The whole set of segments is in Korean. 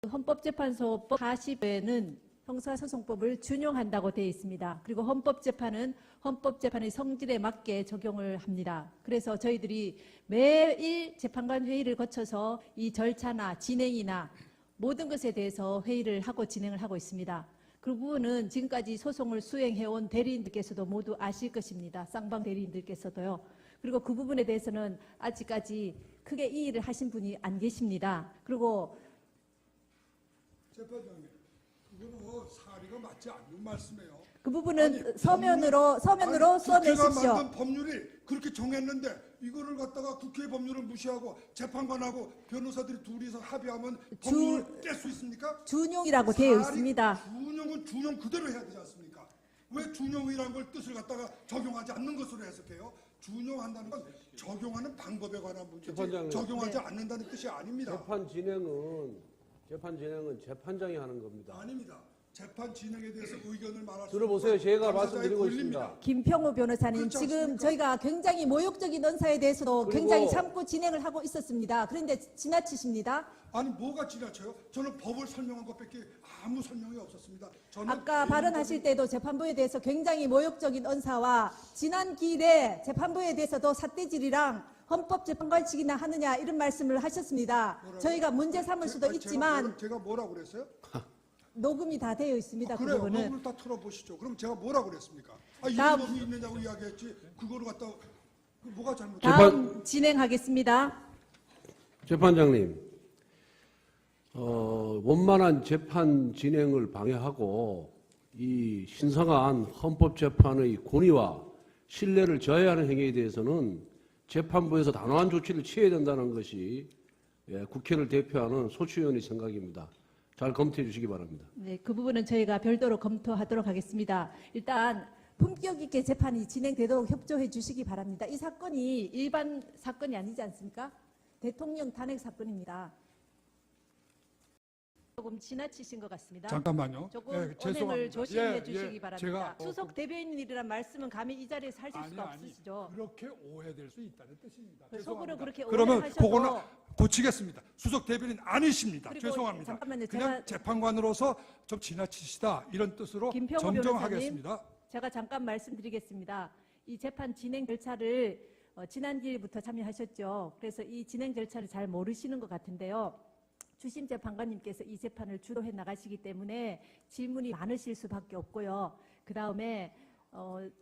헌법재판소법 40회는 형사소송법을 준용한다고 되어 있습니다. 그리고 헌법재판은 헌법재판의 성질에 맞게 적용을 합니다. 그래서 저희들이 매일 재판관 회의를 거쳐서 이 절차나 진행이나 모든 것에 대해서 회의를 하고 진행을 하고 있습니다. 그 부분은 지금까지 소송을 수행해온 대리인들께서도 모두 아실 것입니다. 쌍방 대리인들께서도요. 그리고 그 부분에 대해서는 아직까지 크게 이의를 하신 분이 안 계십니다. 그리고 재판장님, 그거는 뭐 사리가 맞지 않는 말씀이에요. 그 부분은 아니, 서면으로 국회가 써내십시오. 만든 법률이 그렇게 정했는데 이거를 갖다가 국회 법률을 무시하고 재판관하고 변호사들이 둘이서 합의하면 법률을 깰 수 있습니까? 준용이라고 되어 있습니다. 준용은 준용 그대로 해야 되지 않습니까? 왜 준용이라는 걸 뜻을 갖다가 적용하지 않는 것으로 해석해요? 준용한다는 건 적용하는 방법에 관한 문제지 적용하지 않는다는 뜻이 아닙니다. 재판 진행은 재판장이 하는 겁니다. 아닙니다. 재판 진행에 대해서 의견을 말할 수 들어보세요. 제가 말씀드리고 권리입니다. 있습니다. 김평우 변호사님, 그렇지 지금 않습니까? 저희가 굉장히 모욕적인 언사에 대해서도 그리고 굉장히 참고 진행을 하고 있었습니다. 그런데 지나치십니다. 아니 뭐가 지나쳐요? 저는 법을 설명한 것밖에 아무 설명이 없었습니다. 저는 아까 발언하실 때도 재판부에 대해서 굉장히 모욕적인 언사와 지난 기일에 재판부에 대해서도 삿대질이랑 헌법재판관직이나 하느냐 이런 말씀을 하셨습니다. 뭐라고요? 저희가 문제 삼을 수도 있지만 제가 뭐라고 그랬어요? 녹음이 다 되어 있습니다. 그 그래요. 부분은. 녹음을 다 틀어보시죠. 그럼 제가 뭐라고 그랬습니까? 이런 다음- 법이 있느냐고 이야기했지 그거를 갖다 뭐가 잘못됐어요? 다음 진행하겠습니다. 재판장님, 원만한 재판 진행을 방해하고 이 신성한 헌법재판의 권위와 신뢰를 저해하는 행위에 대해서는 재판부에서 단호한 조치를 취해야 된다는 것이 국회를 대표하는 소추위원의 생각입니다. 잘 검토해 주시기 바랍니다. 네, 그 부분은 저희가 별도로 검토하도록 하겠습니다. 일단 품격 있게 재판이 진행되도록 협조해 주시기 바랍니다. 이 사건이 일반 사건이 아니지 않습니까? 대통령 탄핵 사건입니다. 조금 지나치신 것 같습니다. 잠깐만요. 조금 예, 언행을 죄송합니다. 조심해 주시기 바랍니다. 제가 수석 대변인이란 말씀은 감히 이 자리에서 하실 수가 없으시죠. 그렇게 오해될 수 있다는 뜻입니다. 속으로 죄송합니다. 그렇게 그러면 오해하셔도 그거는 고치겠습니다. 수석 대변인 아니십니다. 그리고 죄송합니다. 잠깐만요. 그냥 재판관으로서 좀 지나치시다 이런 뜻으로 김평우 정정하겠습니다. 제가 잠깐 말씀드리겠습니다. 이 재판 진행 절차를 지난 기일부터 참여하셨죠. 그래서 이 진행 절차를 잘 모르시는 것 같은데요. 주심 재판관님께서 이 재판을 주도해 나가시기 때문에 질문이 많으실 수밖에 없고요. 그 다음에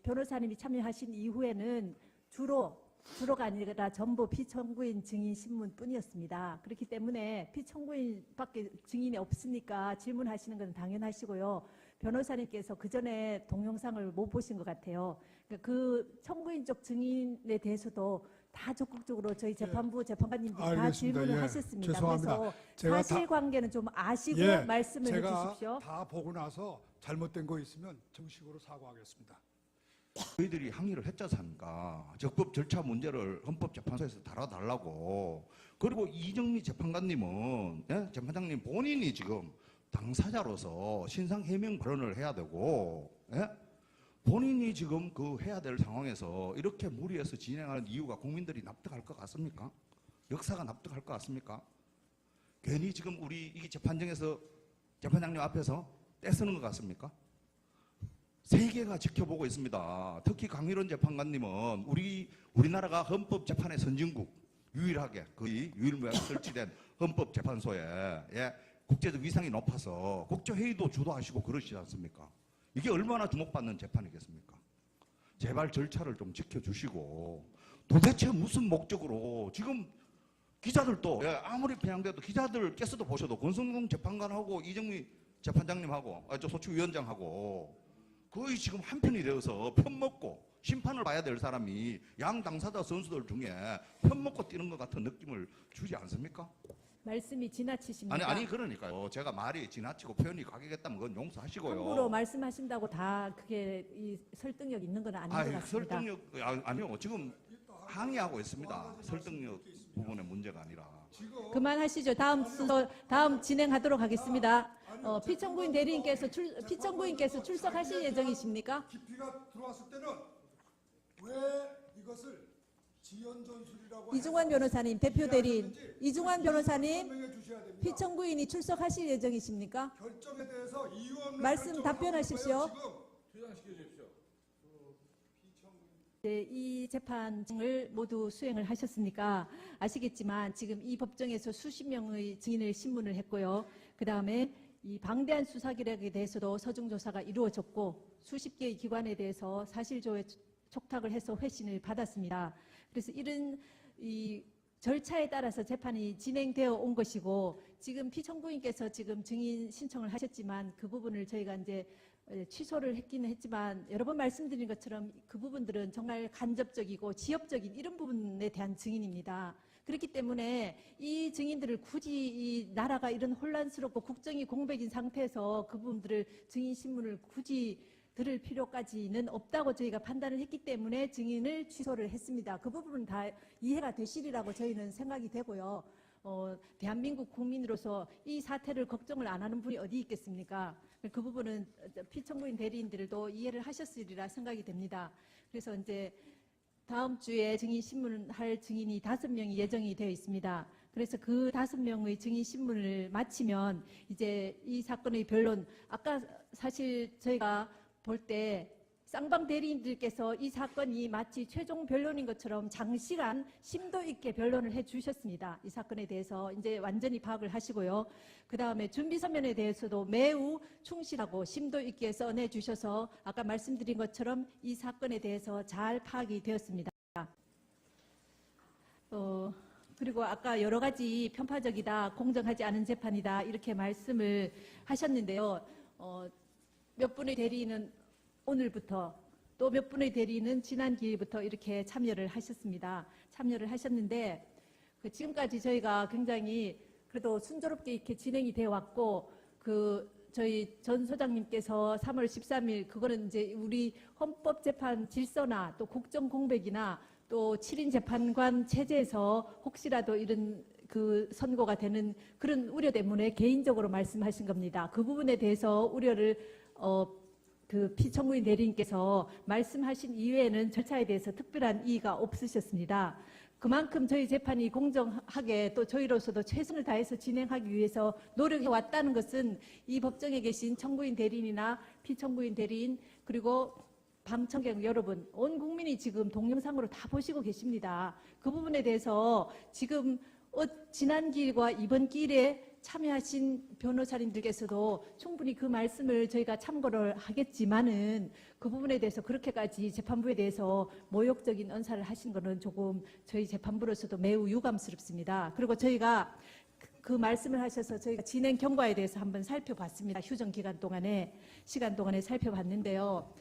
변호사님이 참여하신 이후에는 주로가 아니라 전부 피청구인 증인 신문뿐이었습니다. 그렇기 때문에 피청구인밖에 증인이 없으니까 질문하시는 건 당연하시고요. 변호사님께서 그 전에 동영상을 못 보신 것 같아요. 그러니까 그 청구인 쪽 증인에 대해서도 다 적극적으로 저희 재판부 재판관님들이 다 알겠습니다. 질문을 예, 하셨습니다. 죄송합니다. 그래서 제가 사실관계는 좀 아시고 말씀을 해주십시오. 제가 다 보고 나서 잘못된 거 있으면 정식으로 사과하겠습니다. 저희들이 항의를 했지 않습니까? 적법 절차 문제를 헌법재판소에서 다뤄달라고. 그리고 이정미 재판관님은 재판장님 본인이 지금 당사자로서 신상 해명 발언을 해야 되고 본인이 지금 그 해야 될 상황에서 이렇게 무리해서 진행하는 이유가 국민들이 납득할 것 같습니까? 역사가 납득할 것 같습니까? 괜히 지금 우리 이 재판정에서 재판장님 앞에서 떼쓰는 것 같습니까? 세계가 지켜보고 있습니다. 특히 강일원 재판관님은 우리나라가 헌법재판의 선진국 유일하게 거의 유일무이하게 설치된 헌법재판소에 국제적 위상이 높아서 국제회의도 주도하시고 그러시지 않습니까? 이게 얼마나 주목받는 재판이겠습니까? 제발 절차를 좀 지켜주시고 도대체 무슨 목적으로 지금 기자들도 아무리 편향돼도 기자들께서도 보셔도 권성동 재판관하고 이정미 재판장님하고 저 소추위원장하고 거의 지금 한편이 되어서 편먹고 심판을 봐야 될 사람이 양 당사자 선수들 중에 편먹고 뛰는 것 같은 느낌을 주지 않습니까? 말씀이 지나치십니다. 아니 그러니까요. 제가 말이 지나치고 표현이 과격했다면 그건 용서하시고요. 함부로 말씀하시다고 다 그게 이 설득력 있는 건 아닌 것 같습니다. 설득력 아니요. 지금 항의하고 있습니다. 설득력 부분의 문제가 아니라. 그만하시죠. 다음 진행하도록 하겠습니다. 피청구인 대리인께서 피청구인께서 출석하실 예정이십니까? 깊이가 들어왔을 때는 왜 이것을 지연 전술이라고 이중환 변호사님, 대표 대리인 이중환 변호사님, 설명해 주셔야 됩니다. 피청구인이 출석하실 예정이십니까? 결정에 대해서 이유 없는 말씀 결정을 답변하십시오. 하고 있고요, 지금. 네, 이 재판을 모두 수행을 하셨으니까 아시겠지만 지금 이 법정에서 수십 명의 증인을 신문을 했고요. 그 다음에 이 방대한 수사 기록에 대해서도 서중 조사가 이루어졌고 수십 개의 기관에 대해서 사실조회 촉탁을 해서 회신을 받았습니다. 그래서 이런 이 절차에 따라서 재판이 진행되어 온 것이고 지금 피청구인께서 지금 증인 신청을 하셨지만 그 부분을 저희가 이제 취소를 했기는 했지만 여러 번 말씀드린 것처럼 그 부분들은 정말 간접적이고 지엽적인 이런 부분에 대한 증인입니다. 그렇기 때문에 이 증인들을 굳이 이 나라가 이런 혼란스럽고 국정이 공백인 상태에서 그 부분들을 증인 신문을 굳이 들을 필요까지는 없다고 저희가 판단을 했기 때문에 증인을 취소를 했습니다. 그 부분은 다 이해가 되시리라고 저희는 생각이 되고요. 대한민국 국민으로서 이 사태를 걱정을 안 하는 분이 어디 있겠습니까? 그 부분은 피청구인 대리인들도 이해를 하셨으리라 생각이 됩니다. 그래서 이제 다음 주에 증인 신문할 증인이 5명이 예정이 되어 있습니다. 그래서 그 5명의 증인 신문을 마치면 이제 이 사건의 변론, 아까 사실 저희가 볼 때 쌍방 대리인들께서 이 사건이 마치 최종 변론인 것처럼 장시간 심도 있게 변론을 해 주셨습니다. 이 사건에 대해서 이제 완전히 파악을 하시고요. 그 다음에 준비 서면에 대해서도 매우 충실하고 심도 있게 써내 주셔서 아까 말씀드린 것처럼 이 사건에 대해서 잘 파악이 되었습니다. 그리고 아까 여러 가지 편파적이다, 공정하지 않은 재판이다 이렇게 말씀을 하셨는데요. 몇 분의 대리인은 오늘부터 또 몇 분의 대리인은 지난 기일부터 이렇게 참여를 하셨습니다. 참여를 하셨는데 지금까지 저희가 굉장히 그래도 순조롭게 이렇게 진행이 되어 왔고 저희 전 소장님께서 3월 13일 그거는 이제 우리 헌법재판 질서나 또 국정 공백이나 또 7인 재판관 체제에서 혹시라도 이런 그 선고가 되는 그런 우려 때문에 개인적으로 말씀하신 겁니다. 그 부분에 대해서 우려를 그 피청구인 대리인께서 말씀하신 이외에는 절차에 대해서 특별한 이의가 없으셨습니다. 그만큼 저희 재판이 공정하게 또 저희로서도 최선을 다해서 진행하기 위해서 노력해 왔다는 것은 이 법정에 계신 청구인 대리인이나 피청구인 대리인 그리고 방청객 여러분, 온 국민이 지금 동영상으로 다 보시고 계십니다. 그 부분에 대해서 지금 지난 기일과 이번 기일에 참여하신 변호사님들께서도 충분히 그 말씀을 저희가 참고를 하겠지만은 그 부분에 대해서 그렇게까지 재판부에 대해서 모욕적인 언사를 하신 것은 조금 저희 재판부로서도 매우 유감스럽습니다. 그리고 저희가 그 말씀을 하셔서 저희가 진행 경과에 대해서 한번 살펴봤습니다. 휴정 기간 동안에 시간 동안에 살펴봤는데요.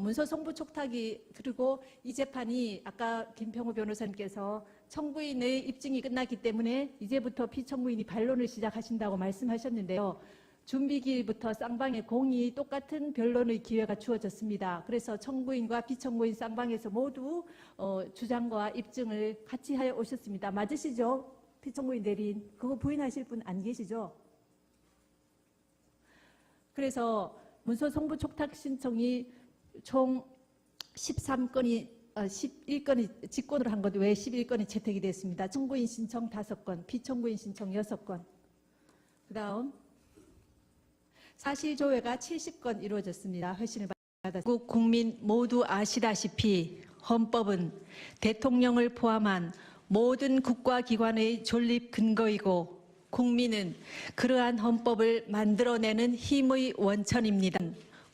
문서 송부 촉탁이 그리고 이 재판이 아까 김평우 변호사님께서 청구인의 입증이 끝났기 때문에 이제부터 피청구인이 반론을 시작하신다고 말씀하셨는데요. 준비기일부터 쌍방의 공이 똑같은 변론의 기회가 주어졌습니다. 그래서 청구인과 피청구인 쌍방에서 모두 주장과 입증을 같이 하여 오셨습니다. 맞으시죠? 피청구인 대리인 그거 부인하실 분 안 계시죠? 그래서 문서 송부 촉탁 신청이 총 11건이 직권으로 한 것 외에 11건이 채택이 됐습니다. 청구인 신청 5건, 피청구인 신청 6건. 그 다음 사실조회가 70건 이루어졌습니다. 회신을 받았습니다. 국민 모두 아시다시피 헌법은 대통령을 포함한 모든 국가기관의 존립 근거이고 국민은 그러한 헌법을 만들어내는 힘의 원천입니다.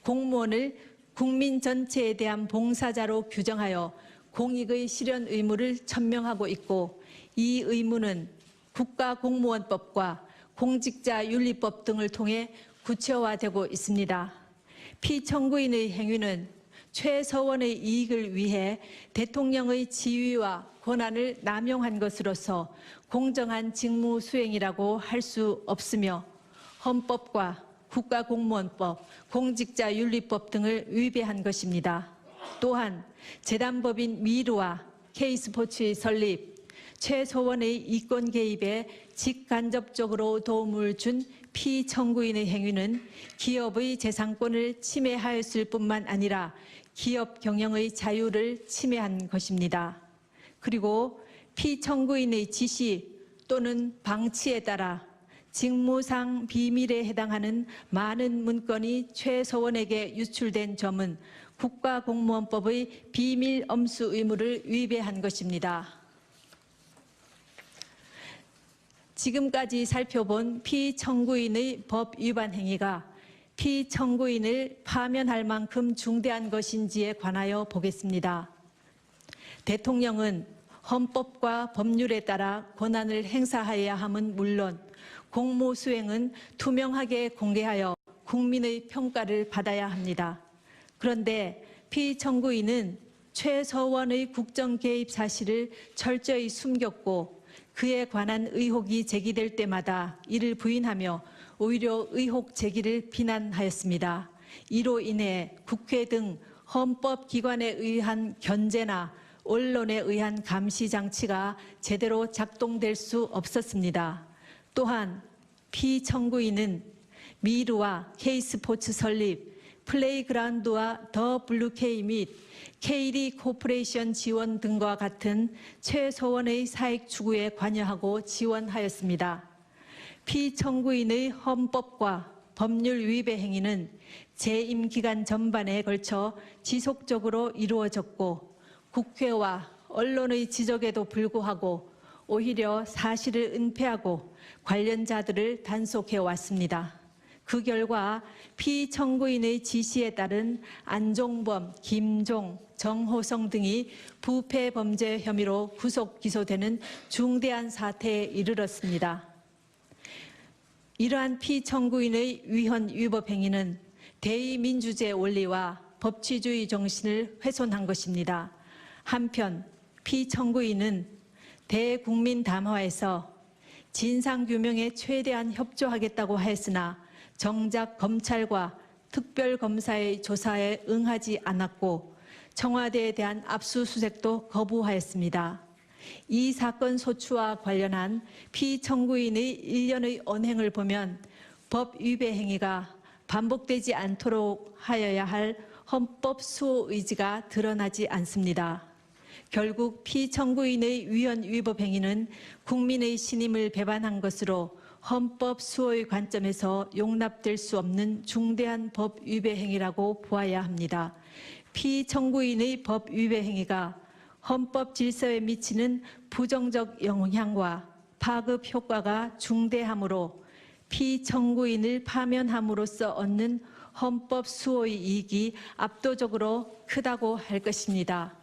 공무원을 국민 전체에 대한 봉사자로 규정하여 공익의 실현 의무를 천명하고 있고 이 의무는 국가공무원법과 공직자윤리법 등을 통해 구체화되고 있습니다. 피청구인의 행위는 최서원의 이익을 위해 대통령의 지위와 권한을 남용한 것으로서 공정한 직무 수행이라고 할 수 없으며 헌법과 국가공무원법, 공직자윤리법 등을 위배한 것입니다. 또한 재단법인 미르와 K스포츠의 설립, 최소원의 이권 개입에 직간접적으로 도움을 준 피청구인의 행위는 기업의 재산권을 침해하였을 뿐만 아니라 기업 경영의 자유를 침해한 것입니다. 그리고 피청구인의 지시 또는 방치에 따라 직무상 비밀에 해당하는 많은 문건이 최서원에게 유출된 점은 국가공무원법의 비밀 엄수 의무를 위배한 것입니다. 지금까지 살펴본 피청구인의 법 위반 행위가 피청구인을 파면할 만큼 중대한 것인지에 관하여 보겠습니다. 대통령은 헌법과 법률에 따라 권한을 행사해야 함은 물론 공무 수행은 투명하게 공개하여 국민의 평가를 받아야 합니다. 그런데 피청구인은 최서원의 국정 개입 사실을 철저히 숨겼고 그에 관한 의혹이 제기될 때마다 이를 부인하며 오히려 의혹 제기를 비난하였습니다. 이로 인해 국회 등 헌법기관에 의한 견제나 언론에 의한 감시 장치가 제대로 작동될 수 없었습니다. 또한 피청구인은 미르와 K스포츠 설립, 플레이그라운드와 더 블루K 및 K리 코퍼레이션 지원 등과 같은 최소원의 사익 추구에 관여하고 지원하였습니다. 피청구인의 헌법과 법률 위배 행위는 재임 기간 전반에 걸쳐 지속적으로 이루어졌고 국회와 언론의 지적에도 불구하고 오히려 사실을 은폐하고 관련자들을 단속해 왔습니다. 그 결과 피청구인의 지시에 따른 안종범, 김종, 정호성 등이 부패 범죄 혐의로 구속 기소되는 중대한 사태에 이르렀습니다. 이러한 피청구인의 위헌 위법 행위는 대의민주주의 원리와 법치주의 정신을 훼손한 것입니다. 한편 피청구인은 대국민 담화에서 진상규명에 최대한 협조하겠다고 하였으나 정작 검찰과 특별검사의 조사에 응하지 않았고 청와대에 대한 압수수색도 거부하였습니다. 이 사건 소추와 관련한 피청구인의 일련의 언행을 보면 법 위배 행위가 반복되지 않도록 하여야 할 헌법 수호 의지가 드러나지 않습니다. 결국 피청구인의 위헌 위법 행위는 국민의 신임을 배반한 것으로 헌법 수호의 관점에서 용납될 수 없는 중대한 법 위배 행위라고 보아야 합니다. 피청구인의 법 위배 행위가 헌법 질서에 미치는 부정적 영향과 파급 효과가 중대하므로 피청구인을 파면함으로써 얻는 헌법 수호의 이익이 압도적으로 크다고 할 것입니다.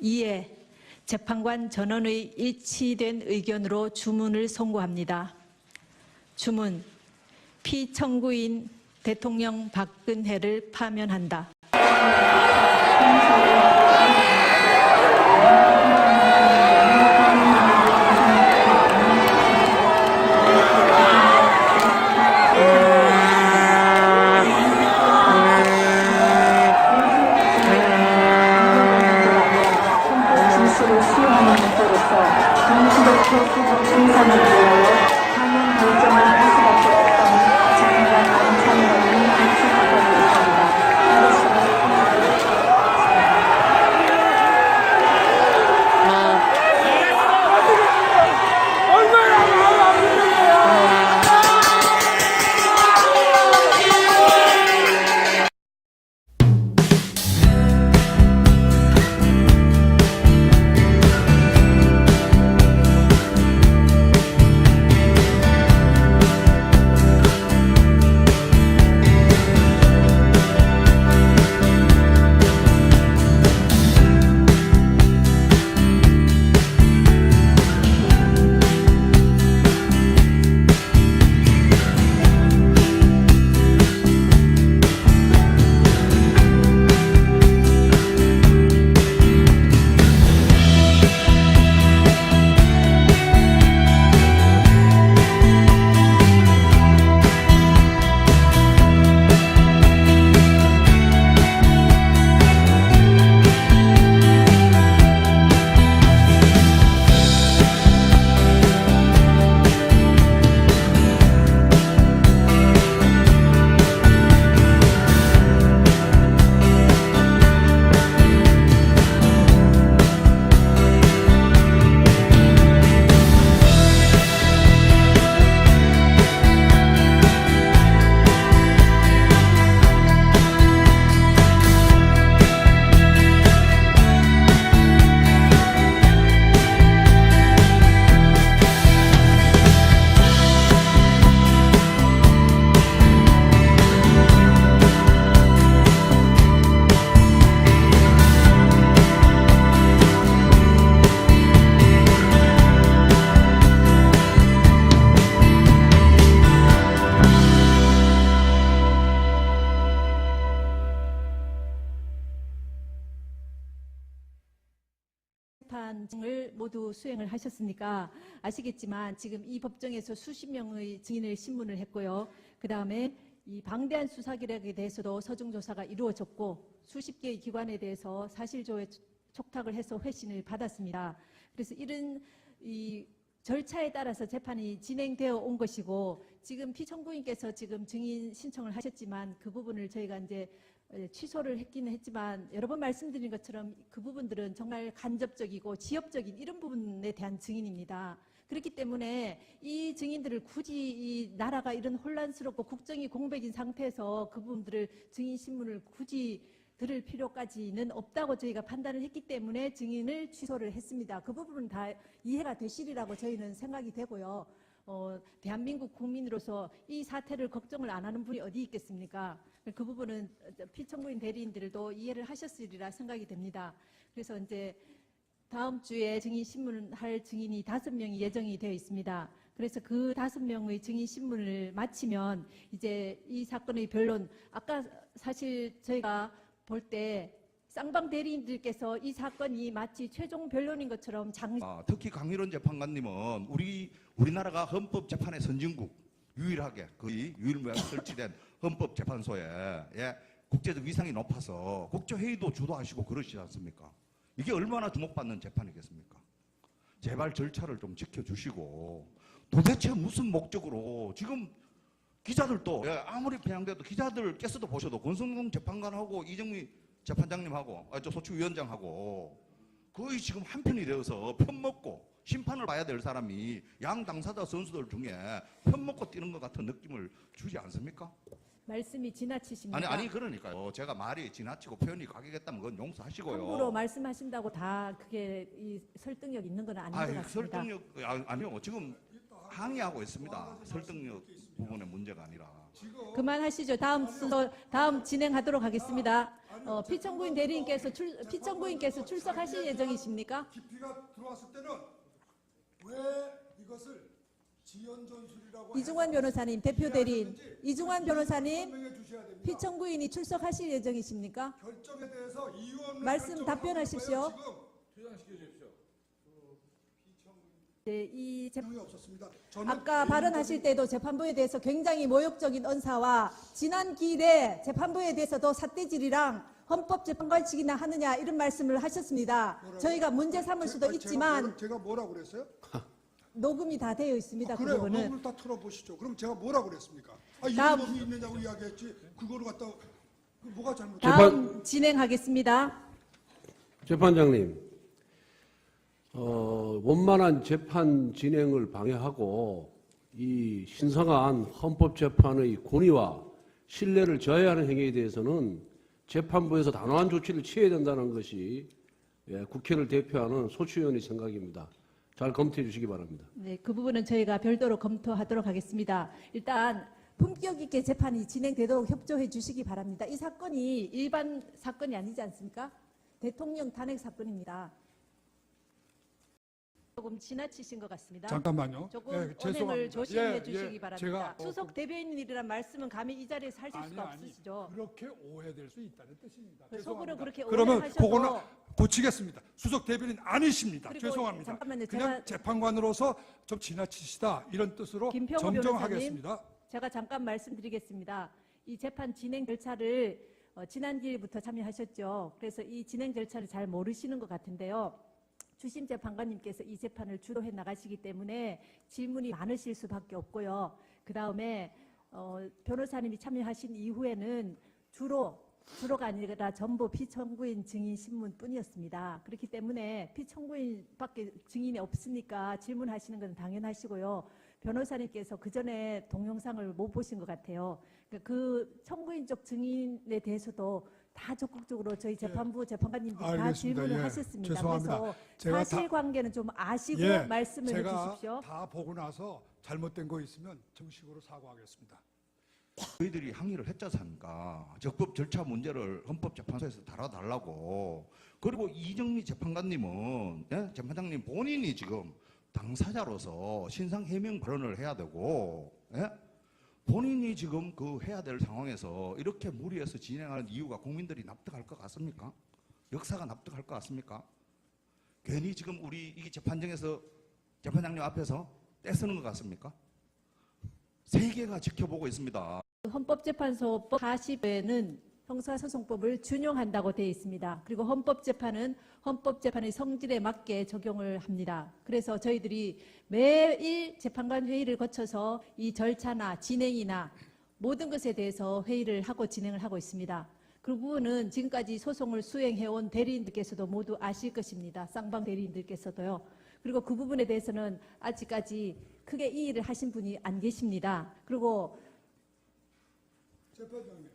이에 재판관 전원의 일치된 의견으로 주문을 선고합니다. 주문, 피청구인 대통령 박근혜를 파면한다. 진실을 수용하는 문제로서 정치적 수준 생산을 위하여 파면 결정을 할 수밖에 없다는 재판관 안창범이 발표하고 있습니다. 이것으로 재판을 모두 수행을 하셨으니까 아시겠지만 지금 이 법정에서 수십 명의 증인을 신문을 했고요. 그 다음에 이 방대한 수사 기록에 대해서도 서중 조사가 이루어졌고 수십 개의 기관에 대해서 사실조회 촉탁을 해서 회신을 받았습니다. 그래서 이런 이 절차에 따라서 재판이 진행되어 온 것이고 지금 피청구인께서 지금 증인 신청을 하셨지만 그 부분을 저희가 이제 취소를 했기는 했지만 여러 번 말씀드린 것처럼 그 부분들은 정말 간접적이고 지엽적인 이런 부분에 대한 증인입니다. 그렇기 때문에 이 증인들을 굳이 이 나라가 이런 혼란스럽고 국정이 공백인 상태에서 그 부분들을 증인 신문을 굳이 들을 필요까지는 없다고 저희가 판단을 했기 때문에 증인을 취소를 했습니다. 그 부분은 다 이해가 되시리라고 저희는 생각이 되고요. 대한민국 국민으로서 이 사태를 걱정을 안 하는 분이 어디 있겠습니까? 그 부분은 피청구인 대리인들도 이해를 하셨으리라 생각이 됩니다. 그래서 이제 다음 주에 증인 신문할 증인이 5명이 예정이 되어 있습니다. 그래서 그 5명의 증인 신문을 마치면 이제 이 사건의 변론, 아까 사실 저희가 볼 때 쌍방 대리인들께서 이 사건이 마치 최종 변론인 것처럼 특히 강일원 재판관님은 우리나라가 헌법재판의 선진국 유일하게 거의 유일무이하게 설치된 헌법재판소에 국제적 위상이 높아서 국제회의도 주도하시고 그러시지 않습니까? 이게 얼마나 주목받는 재판이겠습니까? 제발 절차를 좀 지켜주시고 도대체 무슨 목적으로 지금 기자들도 아무리 편향돼도 기자들께서도 보셔도 권성동 재판관하고 이정미 재판장님하고 소추위원장하고 거의 지금 한편이 되어서 편먹고 심판을 봐야 될 사람이 양 당사자 선수들 중에 편먹고 뛰는 것 같은 느낌을 주지 않습니까? 말씀이 지나치십니다. 아니 그러니까요. 제가 말이 지나치고 표현이 과격했다면 그건 용서하시고요. 함부로 말씀하신다고 다 그게 이 설득력 있는 건 아닌 것 같습니다. 설득력 아니요. 지금 항의하고 있습니다. 설득력 부분의 문제가 아니라. 그만하시죠. 다음 순서 다음 진행하도록 하겠습니다. 피청구인 대리인께서 피청구인께서 출석하실 예정이십니까? 깊이가 들어왔을 때는 왜 이것을 지연 전술이라고 이중환 변호사님, 대표 대리인 이중환 변호사님, 설명해 주셔야 됩니다. 피청구인이 출석하실 예정이십니까? 결정에 대해서 이유 없는 말씀 결정을 답변하십시오. 하고 있고요, 지금. 네, 이 소용이 없었습니다. 아까 발언하실 때도 재판부에 대해서 굉장히 모욕적인 언사와 지난 기일에 재판부에 대해서도 삿대질이랑 헌법재판관식이나 하느냐 이런 말씀을 하셨습니다. 저희가 문제 삼을 수도 있지만 제가 뭐라고 그랬어요? 녹음이 다 되어 있습니다. 그 그래요. 부분은. 녹음을 다 틀어보시죠. 그럼 제가 뭐라고 그랬습니까? 이런 다음- 법이 있느냐고 이야기했지. 그거를 갖다 뭐가 잘못됐어요? 다음 진행하겠습니다. 재판장님, 원만한 재판 진행을 방해하고 이 신성한 헌법재판의 권위와 신뢰를 저해하는 행위에 대해서는 재판부에서 단호한 조치를 취해야 된다는 것이 국회를 대표하는 소추위원의 생각입니다. 잘 검토해 주시기 바랍니다. 네, 그 부분은 저희가 별도로 검토하도록 하겠습니다. 일단 품격 있게 재판이 진행되도록 협조해 주시기 바랍니다. 이 사건이 일반 사건이 아니지 않습니까? 대통령 탄핵 사건입니다. 조금 지나치신 것 같습니다. 잠깐만요. 조금 예, 언행을 죄송합니다. 조심해 예, 주시기 예, 바랍니다. 제가 수석 대변인이란 말씀은 감히 이 자리에서 하실 수가 없으시죠. 그렇게 오해될 수 있다는 뜻입니다. 속으로 죄송합니다. 그렇게 그러면 오해하셔도 그거는 고치겠습니다. 수석 대변인 아니십니다. 그리고 죄송합니다. 잠깐만요. 그냥 제가- 재판관으로서 좀 지나치시다 이런 뜻으로 김평우 정정하겠습니다. 제가 잠깐 말씀드리겠습니다. 이 재판 진행 절차를 지난 기일부터 참여하셨죠. 그래서 이 진행 절차를 잘 모르시는 것 같은데요. 주심 재판관님께서 이 재판을 주도해 나가시기 때문에 질문이 많으실 수밖에 없고요. 그 다음에 변호사님이 참여하신 이후에는 주로가 아니라 전부 피청구인 증인 신문뿐이었습니다. 그렇기 때문에 피청구인밖에 증인이 없으니까 질문하시는 건 당연하시고요. 변호사님께서 그 전에 동영상을 못 보신 것 같아요. 그 청구인 쪽 증인에 대해서도 다 적극적으로 저희 재판부 재판관님들이 다 알겠습니다. 질문을 예, 하셨습니다. 죄송합니다. 그래서 제가 사실관계는 좀 아시고 예, 말씀을 제가 해주십시오. 다 보고 나서 잘못된 거 있으면 정식으로 사과하겠습니다. 저희들이 항의를 했지 않습니까? 적법 절차 문제를 헌법재판소에서 다뤄달라고. 그리고 이정미 재판관님은 재판장님 본인이 지금 당사자로서 신상 해명 발언을 해야 되고 본인이 지금 그 해야 될 상황에서 이렇게 무리해서 진행하는 이유가 국민들이 납득할 것 같습니까? 역사가 납득할 것 같습니까? 괜히 지금 우리 이 재판정에서 재판장님 앞에서 떼쓰는 것 같습니까? 세계가 지켜보고 있습니다. 헌법재판소법 40회는 형사소송법을 준용한다고 되어 있습니다. 그리고 헌법재판은 헌법재판의 성질에 맞게 적용을 합니다. 그래서 저희들이 매일 재판관 회의를 거쳐서 이 절차나 진행이나 모든 것에 대해서 회의를 하고 진행을 하고 있습니다. 그 부분은 지금까지 소송을 수행해온 대리인들께서도 모두 아실 것입니다. 쌍방 대리인들께서도요. 그리고 그 부분에 대해서는 아직까지 크게 이의를 하신 분이 안 계십니다. 그리고 재판장님,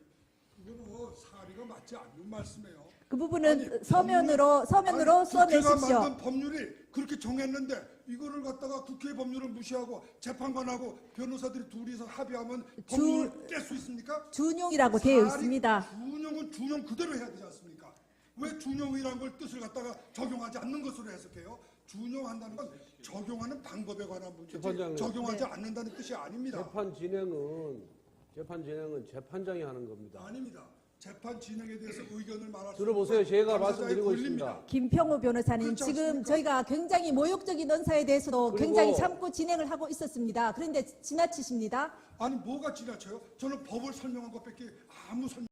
그거는 사리가 맞지 않는 말씀이에요. 그 부분은 아니, 서면으로 국회가 써내십시오. 만든 법률이 그렇게 정했는데 이거를 갖다가 국회 법률을 무시하고 재판관하고 변호사들이 둘이서 합의하면 법률을 깰 수 있습니까? 준용이라고 되어 사리, 있습니다. 준용은 준용 그대로 해야 되지 않습니까? 왜 준용이라는 걸 뜻을 갖다가 적용하지 않는 것으로 해석해요? 준용한다는 건 적용하는 방법에 관한 문제지 재판장님. 적용하지 네. 않는다는 뜻이 아닙니다. 재판 진행은 재판장이 하는 겁니다. 아닙니다. 재판 진행에 대해서 의견을 말할 수 들어보세요. 있는 제가 당사자의 말씀드리고 권리입니다. 있습니다. 김평우 변호사님, 그렇지 지금 않습니까? 저희가 굉장히 모욕적인 언사에 대해서도 그리고- 굉장히 참고 진행을 하고 있었습니다. 그런데 지나치십니다. 아니 뭐가 지나쳐요? 저는 법을 설명한 것밖에 아무 설명